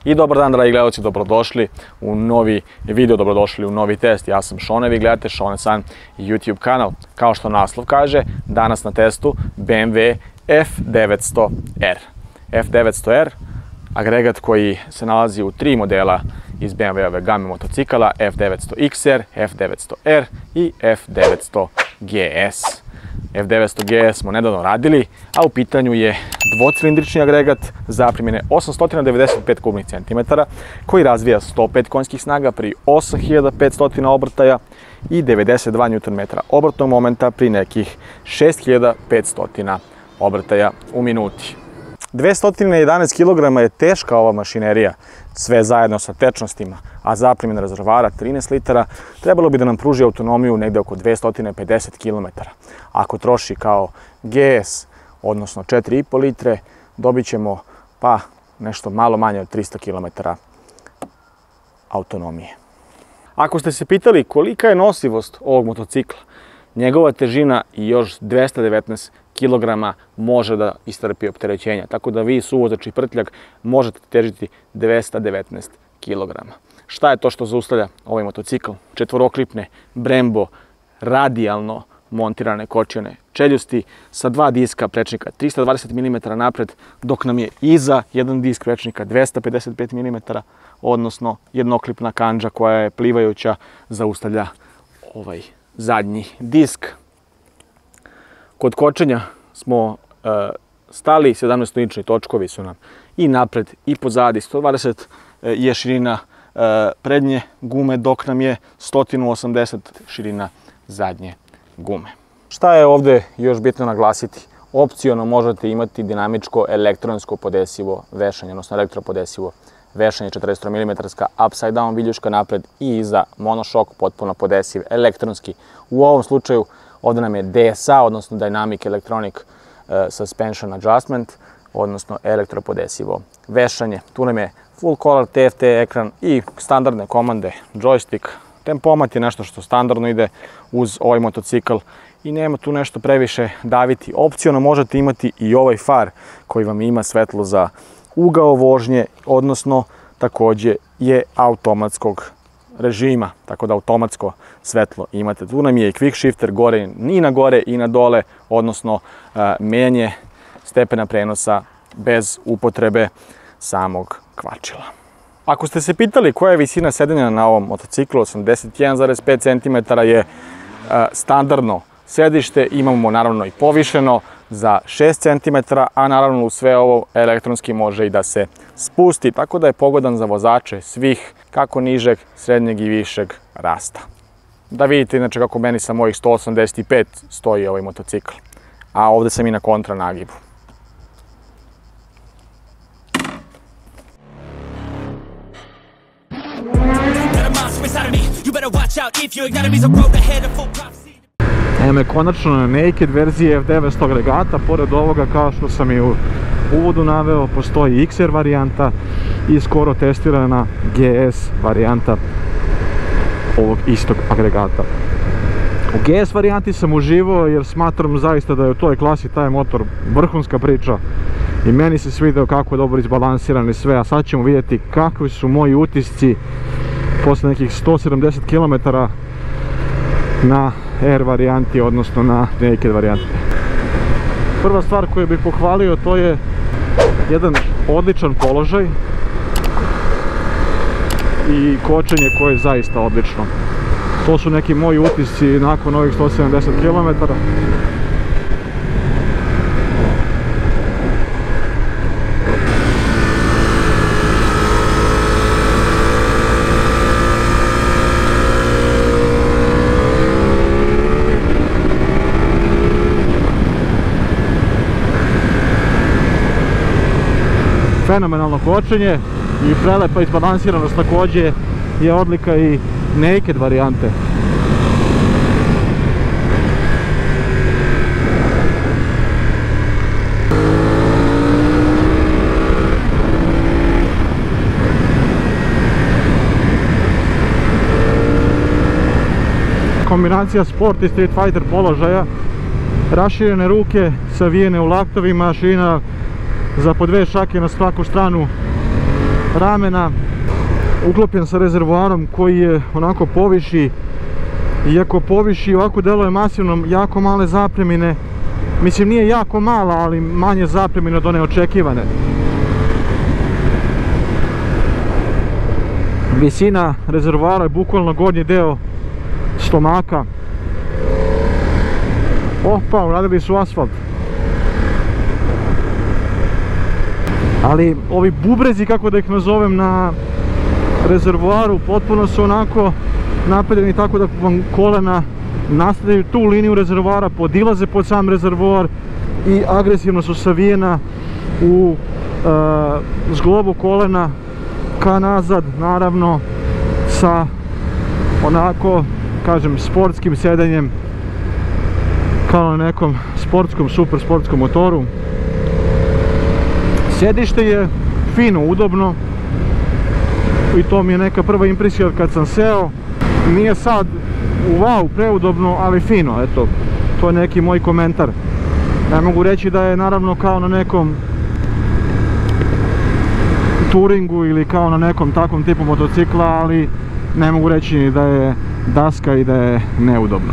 I dobar dan, dragi gledalci, dobrodošli u novi video, dobrodošli u novi test. Ja sam Šone, vi gledate Šone San YouTube kanal. Kao što naslov kaže, danas na testu BMW F900R. F900R, agregat koji se nalazi u 3 modela iz BMW-ove game motocikala, F900XR, F900R i F900GS. F900GS smo nedavno radili, a u pitanju je dvocilindrični agregat zaprimljene 895 kubnih centimetara koji razvija 105 konjskih snaga pri 8500 obrtaja i 92 Nm obrtnog momenta pri nekih 6500 obrtaja u minuti. 211 kg je teška ova mašinerija, sve zajedno sa tečnostima, a zaprimljena rezervoara 13 litara trebalo bi da nam pruži autonomiju negde oko 250 km. Ako troši kao GS, odnosno 4,5 litre, dobit ćemo pa nešto malo manje od 300 km autonomije. Ako ste se pitali kolika je nosivost ovog motocikla, njegova težina i još 219 kg može da istrpi opterećenja, tako da vi, suvozač i prtljak, možete težiti 219 kg. Šta je to što zaustavlja ovaj motocikl? Četvoroklipne Brembo radijalno montirane kočione čeljusti sa 2 diska prečnika 320 mm napred, dok nam je iza jedan disk prečnika 255 mm, odnosno jednoklipna kandža koja je plivajuća zaustavlja ovaj zadnji disk. Kod kočenja smo stali, 17-inčni točkovi su nam i napred i pozadi, 120 je širina prednje gume, dok nam je 180 širina zadnje gume. Šta je ovde još bitno naglasiti? Opciono možete imati dinamičko elektronsko podesivo vešanje, odnosno elektropodesivo vešanje, 40 mm upside down viljuška napred i iza, monošok, potpuno podesiv elektronski. U ovom slučaju ovde nam je DSA, odnosno Dynamic Electronic Suspension Adjustment, odnosno elektropodesivo vešanje. Tu nam je full color TFT ekran i standardne komande, joystick. Tempomat je nešto što standardno ide uz ovaj motocikl i nema tu nešto previše daviti. Opciono možete imati i ovaj far koji vam ima svetlo za ugao vožnje, odnosno takođe je automatskog režima, tako da automatsko svetlo imate. Tu nam je i quick shifter gore i na gore i na dole, odnosno menjanje stepena prenosa bez upotrebe samog kvačila. Ako ste se pitali koja je visina sedenja na ovom motociklu, 81,5 cm je standardno sedište, imamo naravno i povišeno za 6 cm, a naravno u sve ovo elektronski može i da se spusti, tako da je pogodan za vozače svih, kako nižeg, srednjeg i višeg rasta. Da vidite inače kako meni sa mojih 185 stoji ovaj motocikl, a ovde sam i na kontra nagibu. Evo me konačno na naked verziji F900 agregata. Pored ovoga, kao što sam i u uvodu naveo, postoji XR varijanta i skoro testirana GS varijanta ovog istog agregata. U GS varijanti sam uživao jer smatram zaista da je u toj klasi taj motor vrhunska priča i meni se svideo kako je dobro izbalansiran i sve, a sad ćemo vidjeti kakvi su moji utisci posle nekih 170 km na R varijanti, odnosno na naked varijanti. Prva stvar koju bih pohvalio, to je jedan odličan položaj i kočenje koje je zaista odlično. To su neki moji utisci nakon ovih 170 km. Fenomenalno kočenje i prelepa izbalansiranost takođe je odlika i naked varijante. Kombinacija sport i street fighter položaja, raširene ruke savijene u laktovima, šina za po 2 šake na svaku stranu ramena, uklopljen sa rezervoarom koji je onako poviši. Iako poviši, ovako deluje masivno, jako male zapremine. Mislim, nije jako mala, ali manje zapremine od one očekivane. Visina rezervoara je bukvalno gornji deo stomaka. Opa, uradili su asfalt. Ali ovi bubrezi, kako da ih nazovem, na rezervoaru potpuno su onako napravljeni tako da vam kolena nastavljaju tu liniju rezervoara, podilaze pod sam rezervoar i agresivno su savijena u zglobu kolena ka nazad, naravno sa onako, kažem, sportskim sedanjem kao na nekom sportskom, super sportskom motoru. Sjedište je fino, udobno i to mi je neka prva impresija kad sam seo. Nije sad wow, preudobno, ali fino, eto, to je neki moj komentar. Ne mogu reći da je naravno kao na nekom touringu ili kao na nekom takvom tipu motocikla, ali ne mogu reći ni da je daska i da je neudobno.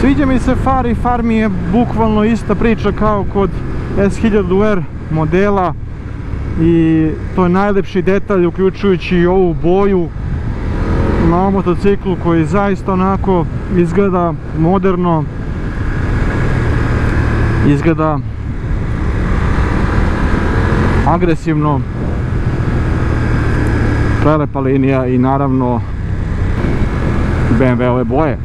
Sviđa mi se far i far mi je bukvalno ista priča kao kod S1000R modela i to je najlepši detalj, uključujući i ovu boju na ovom motociklu koji zaista onako izgleda moderno, izgleda agresivno, prelepa linija i naravno BMW-ove boje.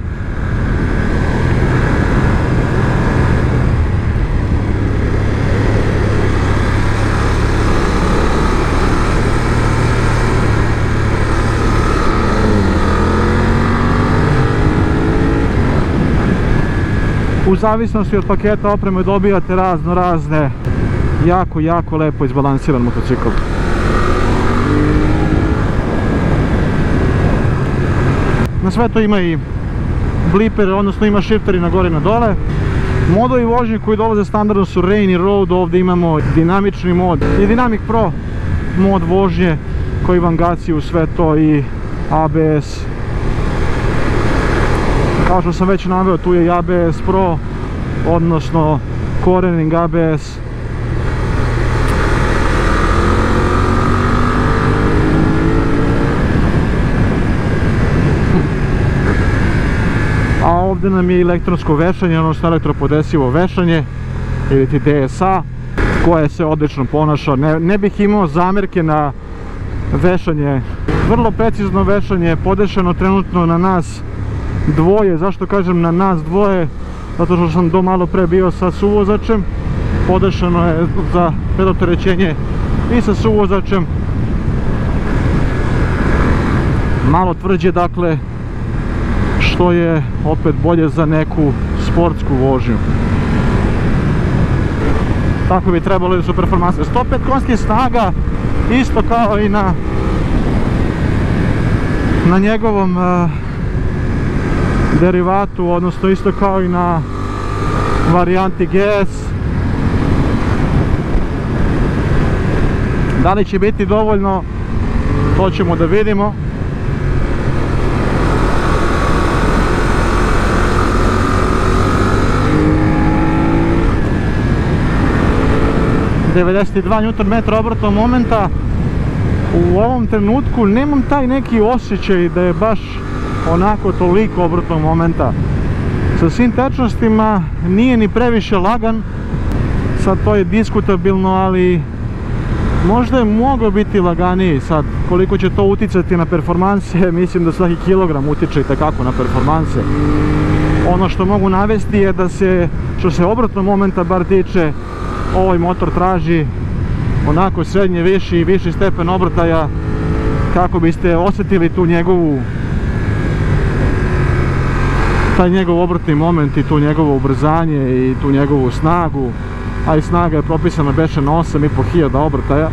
U zavisnosti od paketa opreme dobijate razne, jako lepo izbalansiran motocikl. Na sve to ima i bliper, odnosno ima shifteri na gore i na dole. Modovi vožnje koji dolaze standardno su Rain i Road, ovdje imamo dinamični mod i Dynamic Pro mod vožnje koji vam gaci u sve to i ABS. Kao što sam već naveo, tu je i ABS Pro, odnosno Cornering ABS. A ovdje nam je elektronsko vešanje, odnosno elektropodesivo vešanje, ili ti DSA, koje se odlično ponaša. Ne bih imao zamjerke na vešanje. Vrlo precizno vešanje, podešeno trenutno na nas dvoje. Zašto kažem na nas dvoje? Zato što sam do malo pre bio sa suvozačem. Podešeno je za predopterećenje i sa suvozačem. Malo tvrđe, dakle, što je opet bolje za neku sportsku vožnju. Tako bi trebalo da su performanse. 105 konjskih snaga, isto kao i na njegovom derivatu, odnosno isto kao i na varijanti GS. Da li će biti dovoljno, to ćemo da vidimo. ...92 Nm obrtnog momenta. U ovom trenutku nemam taj neki osjećaj da je baš onako toliko obrtnog momenta. Sa svim tečnostima nije ni previše lagan. Sad to je diskutabilno, ali možda je moglo biti laganiji. Sad, koliko će to uticati na performanse, mislim da svaki kilogram utiče i tekako na performanse. Ono što mogu navesti je da se, što se obrtnog momenta bar tiče, ovaj motor traži onako srednje, viši stepen obrtaja kako biste osjetili tu taj njegov obrtni moment i tu njegovo ubrzanje i tu njegovu snagu, a i snaga je propisana beše na 8500 obrtaja.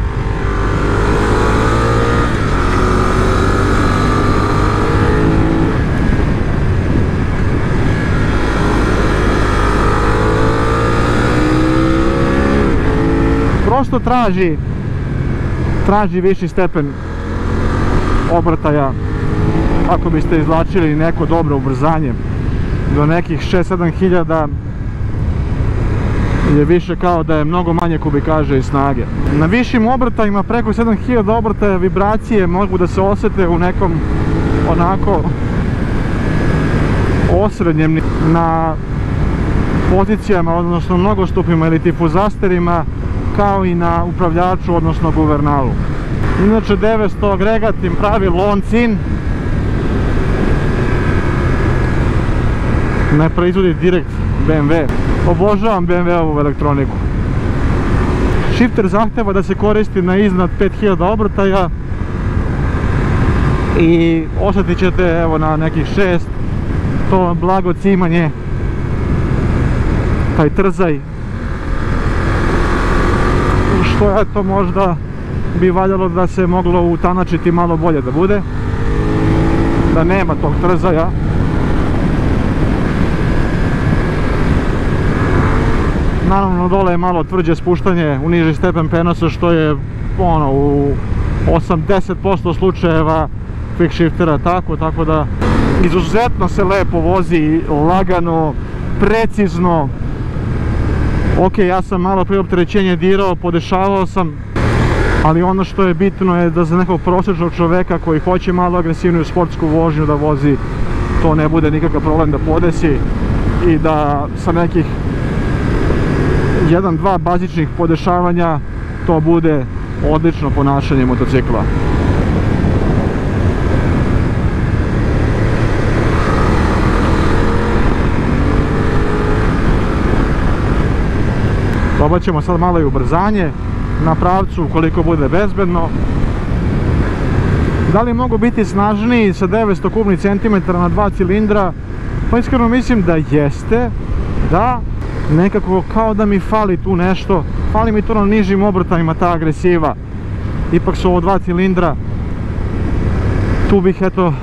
isto traži viši stepen obrtaja ako biste izvlačili neko dobro ubrzanje. Do nekih 6-7 hiljada je više kao da je mnogo manje kubikaže i snage. Na višim obrtajima preko 7000 obrtaja vibracije mogu da se osjete u nekom onako osrednjem na pozicijama, odnosno nogostupima ili tifuzasterima, kao i na upravljaču, odnosno guvernalu. Inače 900 agregat im pravi launch-in, ne proizvodi direkt BMW. Obožavam BMW-ovu elektroniku. Shifter zahteva da se koristi na iznad 5000 obrtaja i osjetit ćete evo na nekih 6 to blago cimanje, taj trzaj, što je to možda bi valjalo da se moglo utanačiti malo bolje da bude, da nema tog trzaja. Naravno dole je malo tvrđe spuštanje u niži stepen prenosa, što je ono u 80% slučajeva quick shiftera tako da izuzetno se lepo vozi, lagano, precizno. Ok, ja sam malo prije opterećenje dirao, podešavao sam, ali ono što je bitno je da za nekog prosječnog čoveka koji hoće malo agresivniju sportsku vožnju da vozi, to ne bude nikakav problem da podesi i da sa nekih 1-2 bazičnih podešavanja to bude odlično ponašanje motocikla. Probat ćemo sad malo i ubrzanje na pravcu ukoliko bude bezbedno. Da li mogu biti snažniji sa 900 kubnih centimetara na 2 cilindra? Pa iskreno mislim da jeste, da nekako kao da mi fali tu nešto, fali mi to na nižim obrtajima ta agresiva. Ipak su ovo 2 cilindra, tu bih eto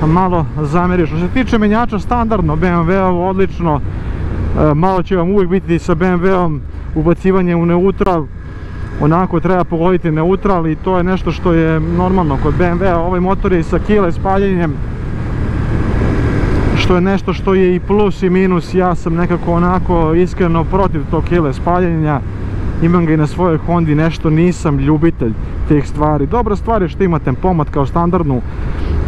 malo zamerio. Što se tiče menjača standardno, BMW-ov odlično, malo će vam uvijek biti sa BMW-om ubacivanje u neutral, onako treba pogoditi neutral i to je nešto što je normalno kod BMW-a. Ovaj motor je sa kile spaljenjem, što je nešto što je i plus i minus. Ja sam nekako onako iskreno protiv tog kile spaljenja, imam ga i na svojoj Hondi, nešto nisam ljubitelj tih stvari. Dobra stvar je što ima tempomat kao standardnu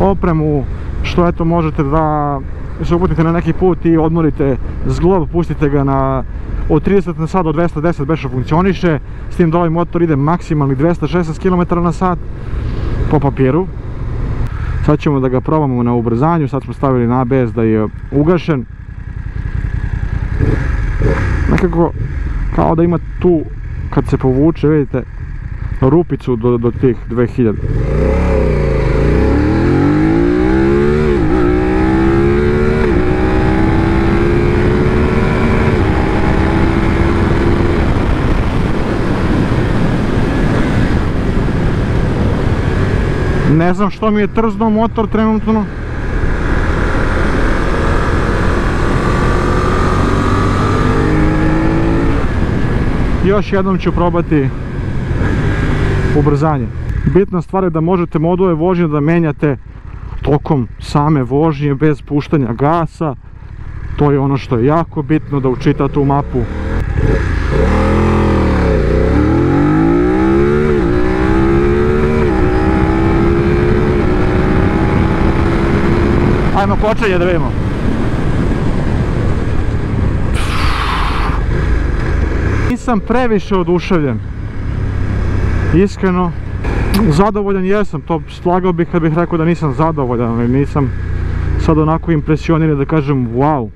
opremu, što eto možete da se uputite na neki put i odmorite zglob, pustite ga na od 30 na sat do 210 beše funkcioniše, s tim da ovaj motor ide maksimalnih 216 km na sat po papiru. Sad ćemo da ga probamo na ubrzanju, sad smo stavili na ABS da je ugašen. Nekako kao da ima tu, kad se povuče, vidite, rupicu do tih 2000. Ne znam što mi je trznuo motor trenutno. Još jednom ću probati ubrzanje. Bitna stvar je da možete module vožnje da menjate tokom same vožnje bez puštanja gasa. To je ono što je jako bitno, da učitate u mapu. Ajmo kočenje da vidimo. Nisam previše oduševljen. Iskreno, zadovoljan jesam, to slagao bih kad bih rekao da nisam zadovoljan, ali nisam sad onako impresioniran da kažem wow.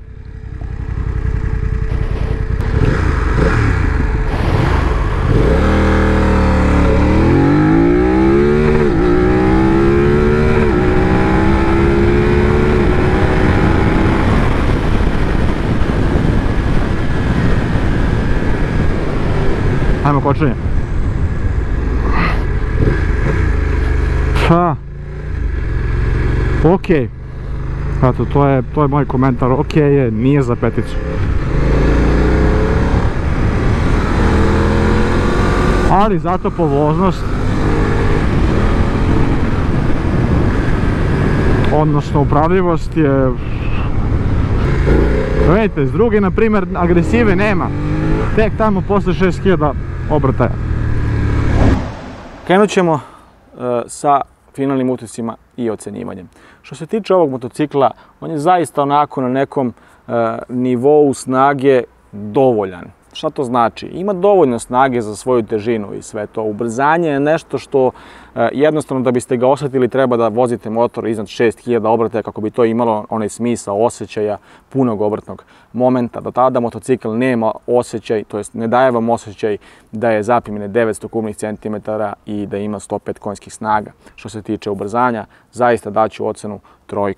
Ajmo kočenje. Pa, ok. Eto, to je moj komentar. Ok je, nije za peticu. ali zato povoznost, odnosno upravljivost je, vidite, s druge na primjer agresive nema, tek tamo posle 6000 obrtaja. Krenut ćemo sa finalnim utiscima i ocenjivanjem. Što se tiče ovog motocikla, on je zaista onako na nekom nivou snage dovoljan. Šta to znači? Ima dovoljno snage za svoju težinu i sve to. Ubrzanje je nešto što jednostavno da biste ga osjetili treba da vozite motor iznad 6000 obrtaja kako bi to imalo onaj smisao osjećaja punog obrtnog momenta. Do tada motocikl nema osjećaj, to jest ne daje vam osjećaj da je zapimljene 900 kubnih centimetara i da ima 105 konjskih snaga. Što se tiče ubrzanja, zaista daću ocenu 3.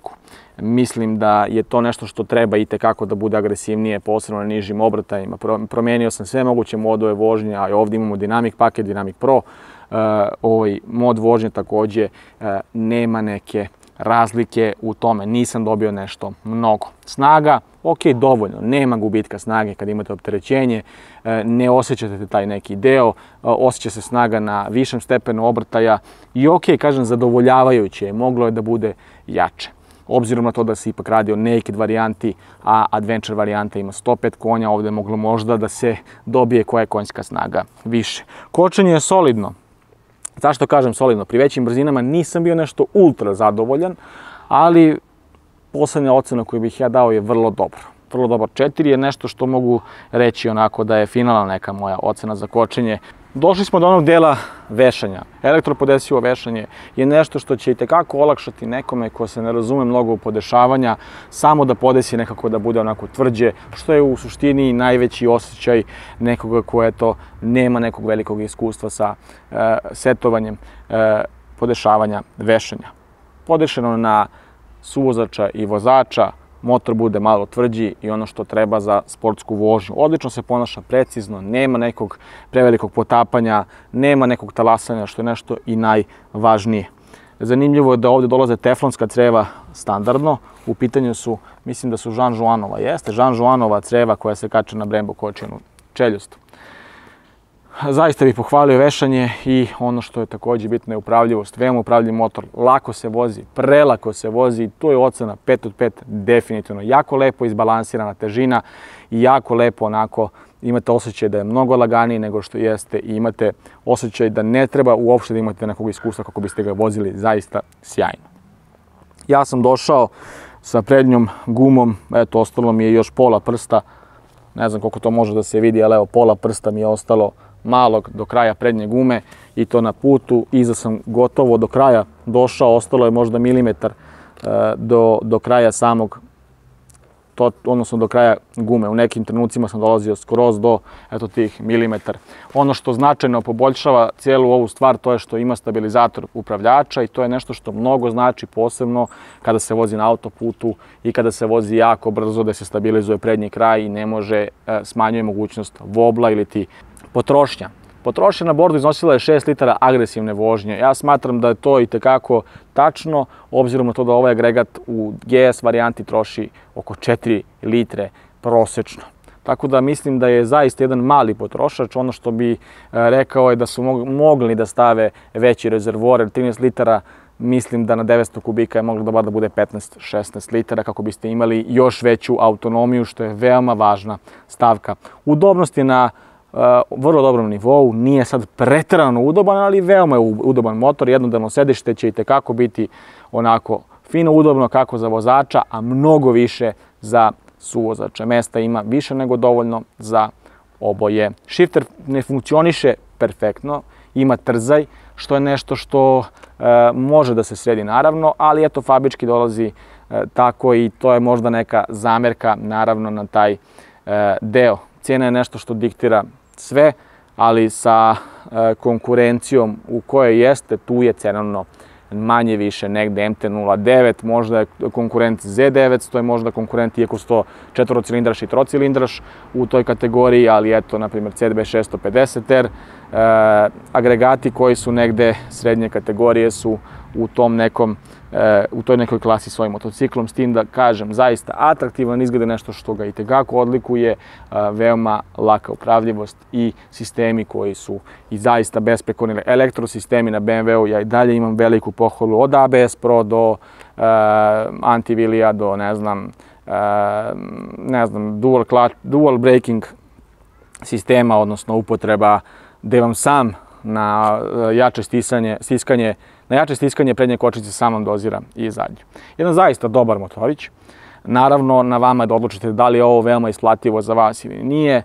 Mislim da je to nešto što treba itekako da bude agresivnije, posebno na nižim obrtajima. Promijenio sam sve moguće modove vožnje, a ovdje imamo Dynamic paket, Dynamic Pro. Ovaj mod vožnje također nema neke razlike u tome, nisam dobio nešto mnogo. Snaga, ok, dovoljno, nema gubitka snage kad imate opterećenje, ne osjećate taj neki deo, osjeća se snaga na višem stepenu obrtaja i ok, kažem, zadovoljavajuće je, moglo je da bude jače. Obzirom na to da se ipak radi o naked varijanti, a adventure varijanta ima 105 konja, ovdje je moglo možda da se dobije koja je konjska snaga više. Kočenje je solidno. Zašto kažem solidno? Pri većim brzinama nisam bio nešto ultra zadovoljan, ali poslednja ocena koju bih ja dao je vrlo dobro. Vrlo dobar 4 je nešto što mogu reći onako da je finalna neka moja ocena za kočenje. Došli smo do onog dela vešanja. Elektropodesivo vešanje je nešto što će itekako olakšati nekome ko se ne razume mnogo u podešavanja, samo da podesi nekako da bude onako tvrđe, što je u suštini najveći osjećaj nekoga ko eto nema nekog velikog iskustva sa setovanjem podešavanja vešanja. Podešeno na suvozača i vozača, motor bude malo tvrđi i ono što treba za sportsku vožnju. Odlično se ponaša precizno, nema nekog prevelikog potapanja, nema nekog talasanja, što je nešto i najvažnije. Zanimljivo je da ovdje dolaze teflonska creva standardno. U pitanju su, mislim da su Jean Jouanova, jeste Jean Jouanova creva koja se kače na Brembo kočijenu čeljust. Zaista bih pohvalio vešanje i ono što je također bitno je upravljivost. Veoma upravljiv motor, lako se vozi, prelako se vozi, to je ocena 5 od 5 definitivno. Jako lepo izbalansirana težina i jako lepo onako imate osjećaj da je mnogo laganiji nego što jeste i imate osjećaj da ne treba uopšte da imate nekog iskustva kako biste ga vozili zaista sjajno. Ja sam došao sa prednjom gumom, eto ostalo mi je još pola prsta, ne znam koliko to može da se vidi, ali evo pola prsta mi je ostalo malog do kraja prednje gume i to na putu. Iza sam gotovo do kraja došao, ostalo je možda milimetar do kraja samog, odnosno do kraja gume. U nekim trenucima sam dolazio skroz do eto tih milimetar. Ono što značajno poboljšava cijelu ovu stvar to je što ima stabilizator upravljača i to je nešto što mnogo znači posebno kada se vozi na autoputu i kada se vozi jako brzo da se stabilizuje prednji kraj i ne može, smanjuje mogućnost vobla ili ti potrošnja. Potrošnja na bordu iznosila je 6 litara agresivne vožnje. Ja smatram da je to itekako tačno, obzirom na to da ovaj agregat u GS varijanti troši oko 4 litre prosečno. Tako da mislim da je zaista jedan mali potrošač. Ono što bi rekao je da su mogli da stave veći rezervoar, 13 litara, mislim da na 900 kubika je moglo da bar da bude 15-16 litara kako biste imali još veću autonomiju, što je veoma važna stavka. Udobnost je na vrlo dobrom nivou, nije sad preterano udoban, ali veoma je udoban motor. Jednodelno sedište će itekako biti onako fino udobno kako za vozača, a mnogo više za suvozača. Mesta ima više nego dovoljno za oboje. Shifter ne funkcioniše perfektno, ima trzaj, što je nešto što može da se sredi naravno, ali eto fabrički dolazi tako i to je možda neka zamerka naravno na taj deo. Cijena je nešto što diktira sve, ali sa konkurencijom u kojoj jeste, tu je cenovno manje više negde MT-09, možda je konkurent Z900, je možda konkurent iako su to četvorocilindraš i trocilindraš u toj kategoriji, ali eto, na primjer CDB 650R, agregati koji su negde srednje kategorije su u toj nekoj klasi svojim motociklom, s tim da kažem, zaista atraktivan izgled je nešto što ga itekako odlikuje, veoma laka upravljivost i sistemi koji su i zaista besprekorni. Elektrosistemi na BMW-u, ja i dalje imam veliku pohvalu od ABS Pro do Antivilija do ne znam, dual braking sistema, odnosno upotreba gde vam sam na jače stiskanje prednje kočnice samom dozira i zadnje. Jedan zaista dobar motorić. Naravno, na vama je da odlučite da li je ovo veoma isplativo za vas ili nije.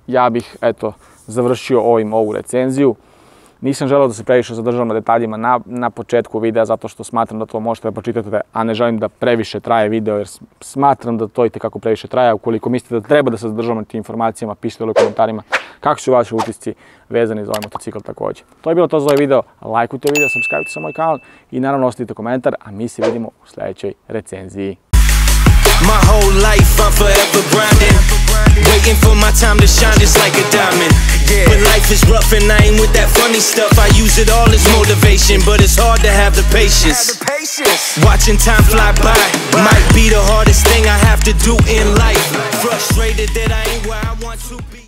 Ja bih, eto, završio ovu recenziju. Nisam želeo da se previše zadržavam na detaljima na početku videa, zato što smatram da to možete da pročitate, a ne želim da previše traje video, jer smatram da to itekako previše traje. Ukoliko mislite da treba da se zadržavam na tim informacijama, pišite u komentarima kako su vaši utisci vezani za ovaj motocikl također. To je bilo to za ovaj video. Lajkujte video, subscribe-te sa moj kanal i naravno ostavite komentar, a mi se vidimo u sljedećoj recenziji. My whole life I'm forever grinding, waiting for my time to shine just like a diamond. When life is rough and I ain't with that funny stuff, I use it all as motivation, but it's hard to have the patience. Watching time fly by might be the hardest thing I have to do in life. Frustrated that I ain't where I want to be.